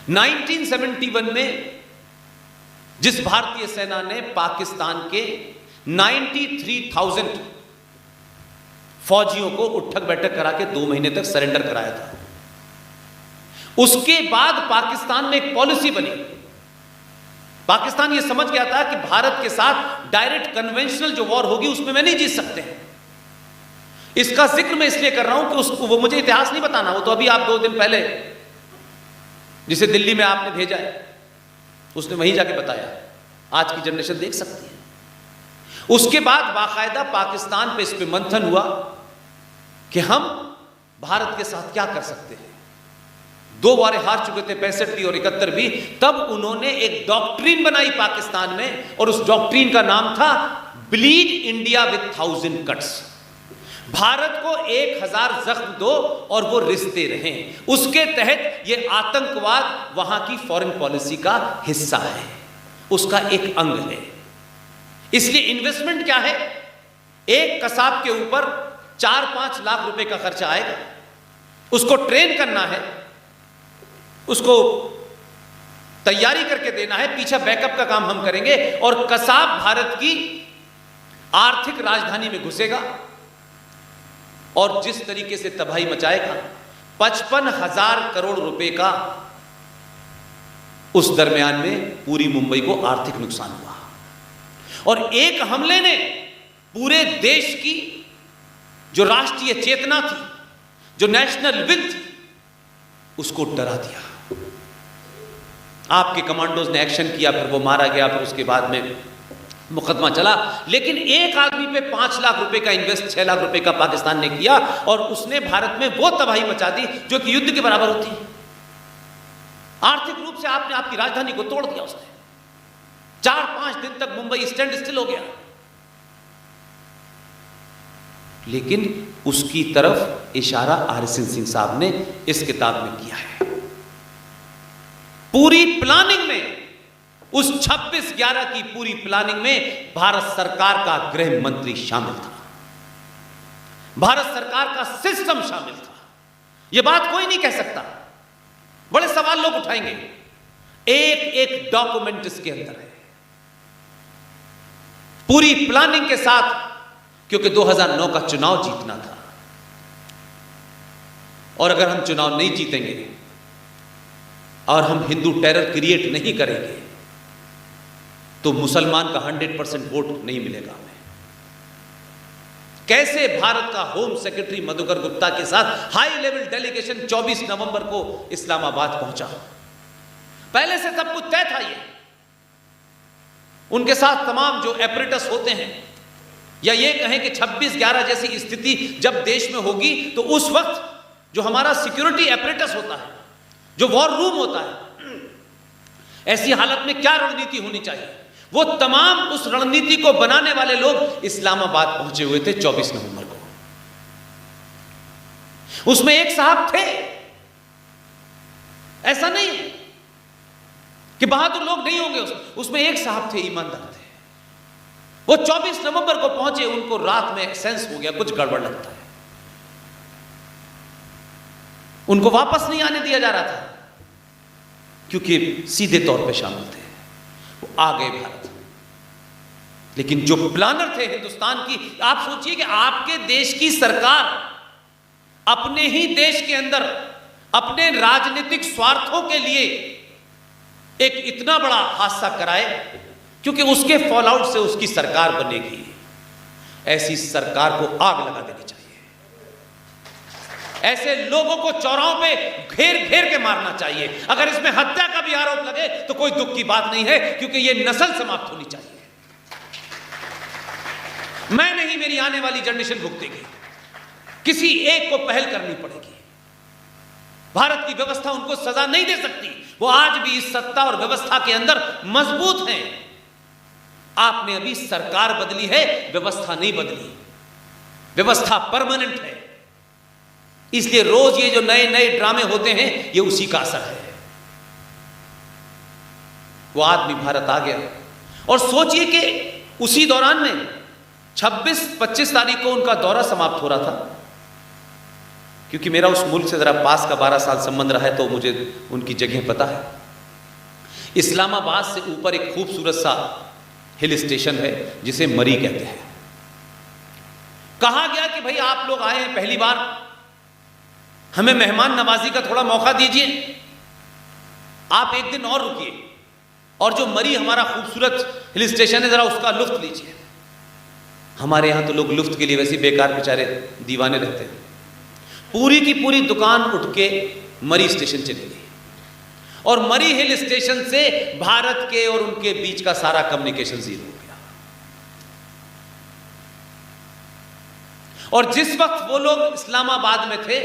1971 में जिस भारतीय सेना ने पाकिस्तान के 93,000 फौजियों को उठक बैठक करा के 2 महीने तक सरेंडर कराया था, उसके बाद पाकिस्तान में एक पॉलिसी बनी। पाकिस्तान यह समझ गया था कि भारत के साथ डायरेक्ट कन्वेंशनल जो वॉर होगी उसमें मैं नहीं जीत सकते हैं। इसका जिक्र मैं इसलिए कर रहा हूं कि उसको, वो मुझे इतिहास नहीं बताना, वो तो अभी आप 2 दिन पहले जिसे दिल्ली में आपने भेजा है उसने वहीं जाके बताया, आज की जनरेशन देख सकती है। उसके बाद बाकायदा पाकिस्तान पे इस पे मंथन हुआ कि हम भारत के साथ क्या कर सकते हैं। 2 बार हार चुके थे, 65 भी और 71 भी। तब उन्होंने एक डॉक्ट्रिन बनाई पाकिस्तान में, और उस डॉक्ट्रिन का नाम था bleed India with 1000 cuts. Bharat को 1000 जख्म दो और वो रिश्ते रहें। उसके तहत ये आतंकवाद वहां की फॉरेन पॉलिसी का हिस्सा है, उसका एक अंग है। इसलिए इन्वेस्टमेंट क्या है, एक कसाब के ऊपर 4-5 लाख रुपए का खर्चा आएगा, उसको ट्रेन करना है, उसको तैयारी करके देना है, पीछे बैकअप का काम हम करेंगे, और कसाब भारत की आर्थिक राजधानी में घुसेगा और जिस तरीके से तबाही मचाएगा। 55,000 करोड़ रुपए का उस दरमियान में पूरी मुंबई को आर्थिक नुकसान हुआ, और एक हमले ने पूरे देश की जो राष्ट्रीय चेतना थी, जो नेशनल विल थी, उसको डरा दिया। आपके कमांडोज ने एक्शन किया, फिर वो मारा गया, फिर उसके बाद में मुकदमा चला। लेकिन एक आदमी पे 5 लाख रुपए का इन्वेस्ट 6 लाख रुपए का पाकिस्तान ने किया, और उसने भारत में वो तबाही मचा दी जो कि युद्ध के बराबर होती है। आर्थिक रूप से आपने आपकी राजधानी को तोड़ दिया उसने। 4-5 दिन तक मुंबई स्टैंड स्टिल हो गया। लेकिन उसकी तरफ इशारा आर.एस. सिंह साहब ने इस किताब में किया है। पूरी प्लानिंग में, उस 26/11 की पूरी प्लानिंग में भारत सरकार का गृह मंत्री शामिल था, भारत सरकार का सिस्टम शामिल था। यह बात कोई नहीं कह सकता। बड़े सवाल लोग उठाएंगे, एक एक डॉक्यूमेंट इसके अंदर है, पूरी प्लानिंग के साथ, क्योंकि 2009 का चुनाव जीतना था, और अगर हम चुनाव नहीं जीतेंगे और हम हिंदू टेरर क्रिएट नहीं करेंगे तो मुसलमान का 100% वोट नहीं मिलेगा हमें। कैसे भारत का होम सेक्रेटरी मधुकर गुप्ता के साथ हाई लेवल डेलीगेशन 24 नवंबर को इस्लामाबाद पहुंचा, पहले से सब कुछ तय था। ये उनके साथ तमाम जो एपरेटस होते हैं, या ये कहें कि 26/11 जैसी स्थिति जब देश में होगी तो उस वक्त जो हमारा सिक्योरिटी एपरेटस होता है, जो वॉर रूम होता है, ऐसी हालत में क्या रणनीति होनी चाहिए, वो तमाम उस रणनीति को बनाने वाले लोग इस्लामाबाद पहुंचे हुए थे 24 नवंबर को। उसमें एक साहब थे, ऐसा नहीं है कि बहादुर लोग नहीं होंगे, उसमें एक साहब थे, ईमानदार थे। वो 24 नवंबर को पहुंचे, उनको रात में सेंस हो गया कुछ गड़बड़ लगता है, उनको वापस नहीं आने दिया जा रहा था क्योंकि सीधे तौर पे शामिल थे। वो आ गए भारत, लेकिन जो प्लानर थे हिंदुस्तान की, आप सोचिए कि आपके देश की सरकार अपने ही देश के अंदर अपने राजनीतिक स्वार्थों के लिए एक इतना बड़ा हादसा कराए, क्योंकि उसके फॉलआउट से उसकी सरकार बनेगी। ऐसी सरकार को आग लगा देनी चाहिए, ऐसे लोगों को चौराहों पे घेर घेर के मारना चाहिए। अगर इसमें हत्या का भी आरोप लगे तो कोई दुख की बात नहीं है, क्योंकि यह नस्ल समाप्त होनी चाहिए। मैं नहीं, मेरी आने वाली जनरेशन भुगतेगी। किसी एक को पहल करनी पड़ेगी। भारत की व्यवस्था उनको सजा नहीं दे सकती। वो आज भी इस सत्ता और व्यवस्था के अंदर मजबूत हैं। आपने अभी सरकार बदली है, व्यवस्था नहीं बदली। व्यवस्था परमानेंट है। इसलिए रोज ये जो नए नए ड्रामे होते हैं, ये उसी का असर है। वो आदमी भारत आ गया, और सोचिए कि उसी दौरान में 26-25 तारीख को उनका दौरा समाप्त हो रहा था। क्योंकि मेरा उस मुल्क से ज़रा पास का 12 साल संबंध रहा है तो मुझे उनकी जगह पता है। इस्लामाबाद से ऊपर एक खूबसूरत सा हिल स्टेशन है जिसे मरी कहते हैं। कहा गया कि भाई आप लोग आए हैं पहली बार, हमें मेहमान नवाजी का थोड़ा मौका दीजिए, आप एक दिन और रुकिए और जो मरी हमारा खूबसूरत हिल स्टेशन है जरा उसका लुत्फ लीजिए। हमारे यहां तो लोग लुत्फ के लिए वैसे बेकार बेचारे दीवाने रहते हैं। पूरी की पूरी दुकान उठ के मरी स्टेशन चली गई और मरी हिल स्टेशन से भारत के और उनके बीच का सारा कम्युनिकेशन जीरो हो गया। और जिस वक्त वो लोग इस्लामाबाद में थे,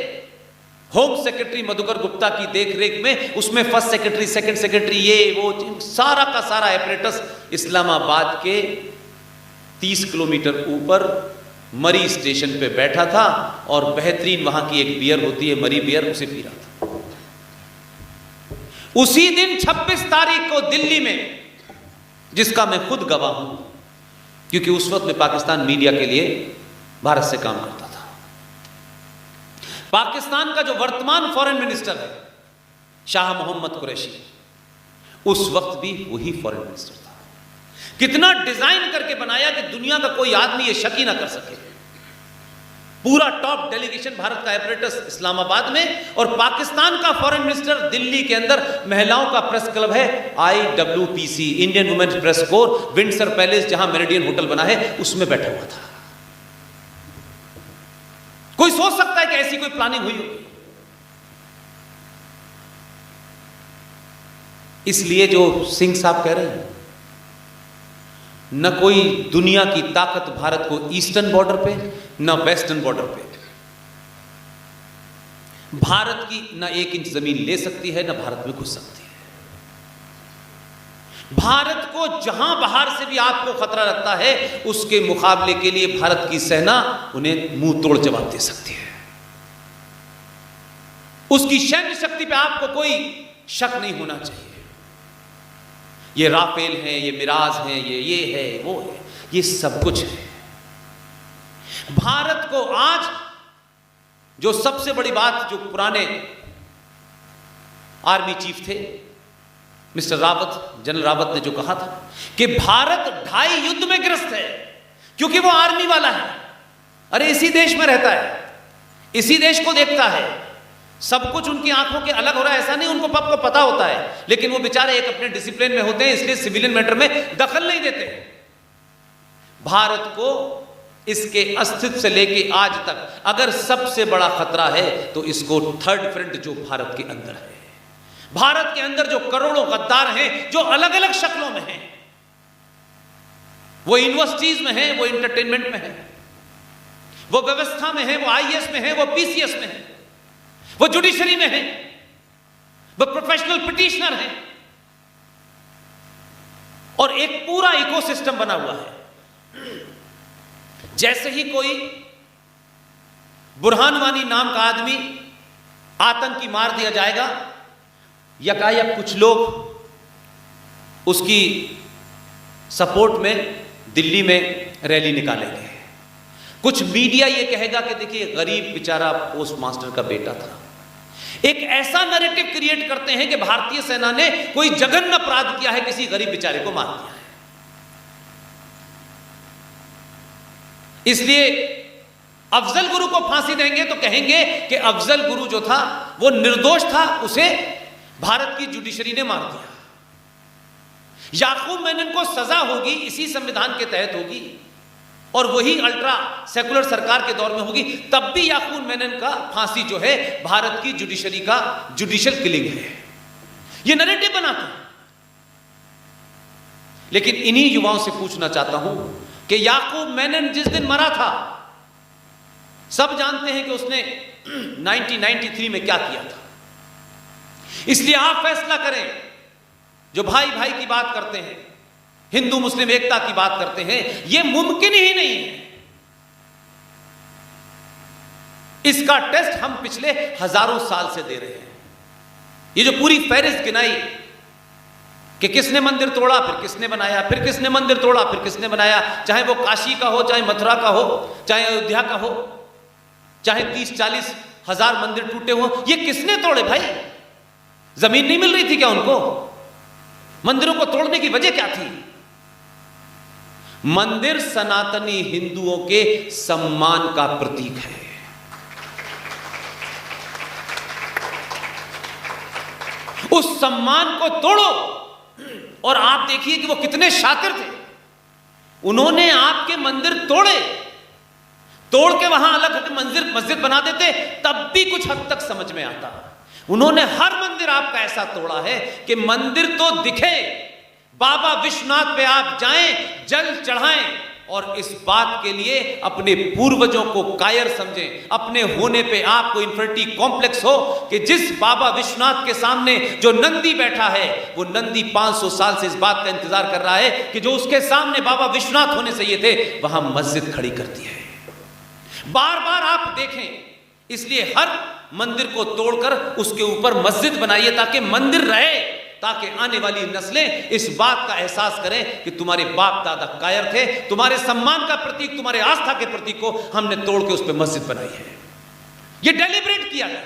होम सेक्रेटरी मधुकर गुप्ता की देखरेख में, उसमें फर्स्ट सेक्रेटरी, सेकंड सेक्रेटरी, ये वो सारा का सारा एपरेटस इस्लामाबाद के 30 किलोमीटर ऊपर मरी स्टेशन पे बैठा था और बेहतरीन वहां की एक बियर होती है मरी बियर, उसे पी रहा था। उसी दिन 26 तारीख को दिल्ली में, जिसका मैं खुद गवाह हूं क्योंकि उस वक्त मैं पाकिस्तान मीडिया के लिए भारत से काम करता था, पाकिस्तान का जो वर्तमान फॉरेन मिनिस्टर है शाह मोहम्मद कुरैशी, उस वक्त भी वही फॉरेन मिनिस्टर था। कितना डिजाइन करके बनाया कि दुनिया का कोई आदमी ये शक ही ना कर सके। पूरा टॉप डेलीगेशन भारत का एपरेटस इस्लामाबाद में और पाकिस्तान का फॉरेन मिनिस्टर दिल्ली के अंदर, महिलाओं का प्रेस क्लब है IWPC, Indian women's press corps, Windsor Palace जहां मेरिडियन होटल बना है उसमें बैठा हुआ था। कोई सोच सकता है कि ऐसी कोई प्लानिंग हुई होगी? इसलिए जो सिंह साहब कह रहे हैं, न कोई दुनिया की ताकत भारत को ईस्टर्न बॉर्डर पे न वेस्टर्न बॉर्डर पे, भारत की न 1 इंच जमीन ले सकती है, न भारत में घुस सकती है। भारत को जहां बाहर से भी आपको खतरा लगता है, उसके मुकाबले के लिए भारत की सेना उन्हें मुंह तोड़ जवाब दे सकती है। उसकी सैन्य शक्ति पे आपको कोई शक नहीं होना चाहिए। ये राफेल है, ये मिराज है, ये है, वो है, ये सब कुछ है। भारत को आज जो सबसे बड़ी बात, जो पुराने आर्मी चीफ थे मिस्टर रावत, जनरल रावत ने जो कहा था कि भारत 2.5 युद्ध में ग्रस्त है, क्योंकि वो आर्मी वाला है। अरे इसी देश में रहता है, इसी देश को देखता है, सब कुछ उनकी आंखों के अलग हो रहा है ऐसा नहीं, उनको सबको पता होता है, लेकिन वो बेचारे एक अपने डिसिप्लिन में होते हैं, इसलिए सिविलियन मैटर में दखल नहीं देते। भारत को इसके अस्तित्व से लेके आज तक अगर सबसे बड़ा खतरा है तो इसको थर्ड फ्रंट जो भारत के अंदर है, भारत के अंदर जो करोड़ों गद्दार हैं, जो अलग अलग शक्लों में हैं, वो यूनिवर्सिटीज में हैं, वो एंटरटेनमेंट में हैं, वो व्यवस्था में हैं, वो IAS में हैं, वो PCS में हैं, वो जुडिशरी में हैं, वो प्रोफेशनल पिटिशनर हैं, और एक पूरा इकोसिस्टम बना हुआ है। जैसे ही कोई बुरहान वानी नाम का आदमी आतंकी मार दिया जाएगा, यकायक कुछ लोग उसकी सपोर्ट में दिल्ली में रैली निकालेंगे। कुछ मीडिया ये कहेगा कि देखिए गरीब बेचारा पोस्ट मास्टर का बेटा था। एक ऐसा नैरेटिव क्रिएट करते हैं कि भारतीय सेना ने कोई जघन्य अपराध किया है, किसी गरीब बेचारे को मार दिया है। इसलिए अफजल गुरु को फांसी देंगे तो कहेंगे कि अफजल गुरु जो था वो निर्दोष था, उसे भारत की जुडिशरी ने मार दिया। याकूब मेनन को सजा होगी, इसी संविधान के तहत होगी, और वही अल्ट्रा सेकुलर सरकार के दौर में होगी, तब भी याकूब मेनन का फांसी जो है भारत की जुडिशरी का जुडिशियल किलिंग है। ये नैरेटिव बनाते हैं। लेकिन इन्हीं युवाओं से पूछना चाहता हूं कि याकूब मेनन जिस दिन मरा था, सब जानते हैं कि उसने 1993 में क्या किया था। इसलिए आप फैसला करें, जो भाई भाई की बात करते हैं, हिंदू मुस्लिम एकता की बात करते हैं, यह मुमकिन ही नहीं है। इसका टेस्ट हम पिछले हजारों साल से दे रहे हैं। ये जो पूरी फहरिस्त गिनाई कि किसने मंदिर तोड़ा, फिर किसने बनाया, फिर किसने मंदिर तोड़ा, फिर किसने बनाया, चाहे वो काशी का हो, चाहे मथुरा का हो, चाहे अयोध्या का हो, चाहे 30-40 1000 मंदिर टूटे हुए। ये किसने तोड़े भाई? जमीन नहीं मिल रही थी क्या उनको? मंदिरों को तोड़ने की वजह क्या थी? मंदिर सनातनी हिंदुओं के सम्मान का प्रतीक है। उस सम्मान को तोड़ो। और आप देखिए कि वो कितने शातिर थे। उन्होंने आपके मंदिर तोड़े, तोड़ के वहां अलग मस्जिद बना देते, तब भी कुछ हद तक समझ में आता। उन्होंने हर मंदिर आपका ऐसा तोड़ा है कि मंदिर तो दिखे, बाबा विश्वनाथ पे आप जाएं, जल चढ़ाएं और इस बात के लिए अपने पूर्वजों को कायर समझें, अपने होने पे आपको इंफिनिटी कॉम्प्लेक्स हो कि जिस बाबा विश्वनाथ के सामने जो नंदी बैठा है, वो नंदी 500 साल से इस बात का इंतजार कर रहा है कि जो उसके सामने बाबा विश्वनाथ होने चाहिए थे, वहां मस्जिद खड़ी कर दी है। बार बार आप देखें, इसलिए हर मंदिर को तोड़कर उसके ऊपर मस्जिद बनाइए ताकि मंदिर रहे, ताकि आने वाली नस्लें इस बात का एहसास करें कि तुम्हारे बाप दादा कायर थे, तुम्हारे सम्मान का प्रतीक, तुम्हारे आस्था के प्रतीक को हमने तोड़ के उस पर मस्जिद बनाई है। यह डेलिब्रेट किया गया।